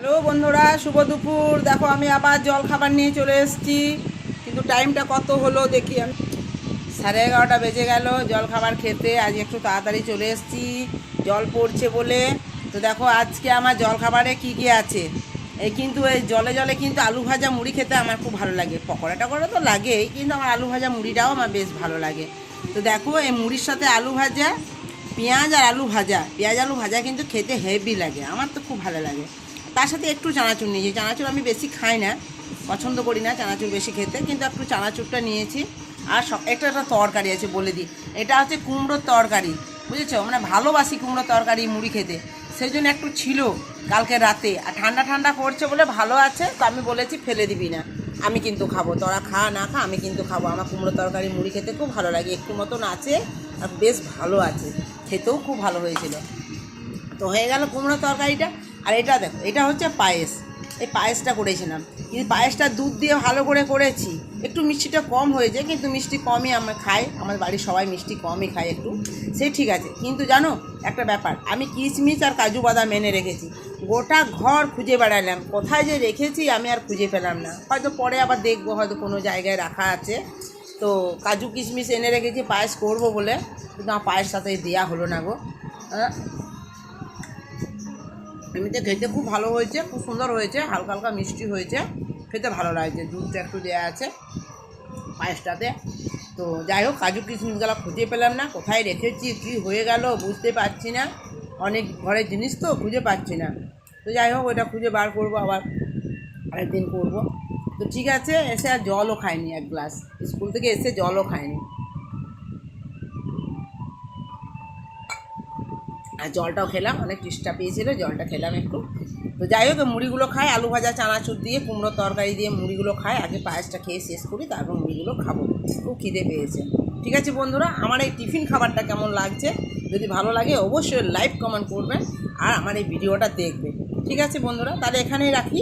Hello বন্ধুরা, শুভ দুপুর। দেখো আমি আবার জল খাবার নিয়ে চলে এসেছি, কিন্তু টাইমটা কত হলো দেখি আমি। 11:30 বেজে গেল জল খাবার খেতে। আজ একটু তাড়াতাড়ি চলে এসেছি জল পড়ছে বলে। তো দেখো আজকে আমার জল খাবারে কি কি আছে। কিন্তু এই জলে জলে কিন্তু আলু ভাজা মুড়ি খেতে আমার খুব ভালো লাগে। পকোড়া টকোড়া তো লাগেই, কিন্তু আমার আলু ভাজা মুড়িটাও আমার বেশ ভালো লাগে। তো দেখো এই মুড়ির সাথে আলু ভাজা, পেঁয়াজ আর আলু ভাজা, পেঁয়াজ আলু ভাজা কিন্তু খেতে হেভি লাগে, আমার তো খুব ভালো লাগে। তার সাথে একটু চানাচুর নিয়েছি। চানাচুর আমি বেশি খাই না, পছন্দ করি না চানাচুর বেশি খেতে, কিন্তু একটু চানাচুরটা নিয়েছি। আর সব একটা তরকারি আছে বলে দিই, এটা হচ্ছে কুমড়োর তরকারি, বুঝেছো? মানে ভালোবাসি কুমড়োর তরকারি মুড়ি খেতে, সেই জন্য একটু ছিল কালকে রাতে। আর ঠান্ডা ঠান্ডা করছে বলে ভালো আছে, তো আমি বলেছি ফেলে দিবি না, আমি কিন্তু খাবো, তোরা খা না খা আমি কিন্তু খাবো। আমার কুমড়ো তরকারি মুড়ি খেতে খুব ভালো লাগে, একটু মতন আছে আর বেশ ভালো আছে, খেতেও খুব ভালো হয়েছিল। তো হয়ে গেল কুমড়ো তরকারিটা। আর এটা দেখো, এটা হচ্ছে পায়েস। এই পায়েসটা করেছিলাম, কিন্তু পায়েসটা দুধ দিয়ে ভালো করে করেছি। একটু মিষ্টিটা কম হয়েছে, কিন্তু মিষ্টি কমই আমরা খাই, আমার বাড়ির সবাই মিষ্টি কমই খায় একটু, সে ঠিক আছে। কিন্তু জানো একটা ব্যাপার, আমি কিশমিশ আর কাজু বাদাম এনে রেখেছি। গোটা ঘর খুঁজে বেড়ালাম, কোথায় যে রেখেছি আমি আর খুঁজে পেলাম না। হয়তো পরে আবার দেখবো, হয়তো কোনো জায়গায় রাখা আছে। তো কাজু কিশমিশ এনে রেখেছি পায়েস করবো বলে, কিন্তু আমার পায়েস সাথে দেওয়া হলো না গো। এমনিতে খেতে খুব ভালো হয়েছে, খুব সুন্দর হয়েছে, হালকা হালকা মিষ্টি হয়েছে, খেতে ভালো লাগছে। দুধটা একটু দেওয়া আছে পায়েসটাতে। তো যাই হোক, কাজু কিশমিশগুলো খুঁজে পেলাম না, কোথায় রেখেছি কী হয়ে গেল বুঝতে পারছি না। অনেক ঘরের জিনিস তো খুঁজে পাচ্ছি না। তো যাই হোক, ওটা খুঁজে বার করবো, আবার আরেকদিন করবো। তো ঠিক আছে, এসে আর জলও খায়নি, এক গ্লাস স্কুল থেকে এসে জলও খায়নি। আর জলটাও খেলাম, অনেক চেষ্টা পেয়েছিল, জলটা খেলাম একটু। তো যাই হোক, মুড়িগুলো খাই, আলু ভাজা চানাচুর দিয়ে কুমড়ো তরকারি দিয়ে মুড়িগুলো খাই। আগে পায়েসটা খেয়ে শেষ করি, তারপর মুড়িগুলো খাবো, খুব খিদে পেয়েছে। ঠিক আছে বন্ধুরা, আমার এই টিফিন খাবারটা কেমন লাগছে, যদি ভালো লাগে অবশ্যই লাইক কমেন্ট করবেন, আর আমার এই ভিডিওটা দেখবেন। ঠিক আছে বন্ধুরা, তাহলে এখানেই রাখি।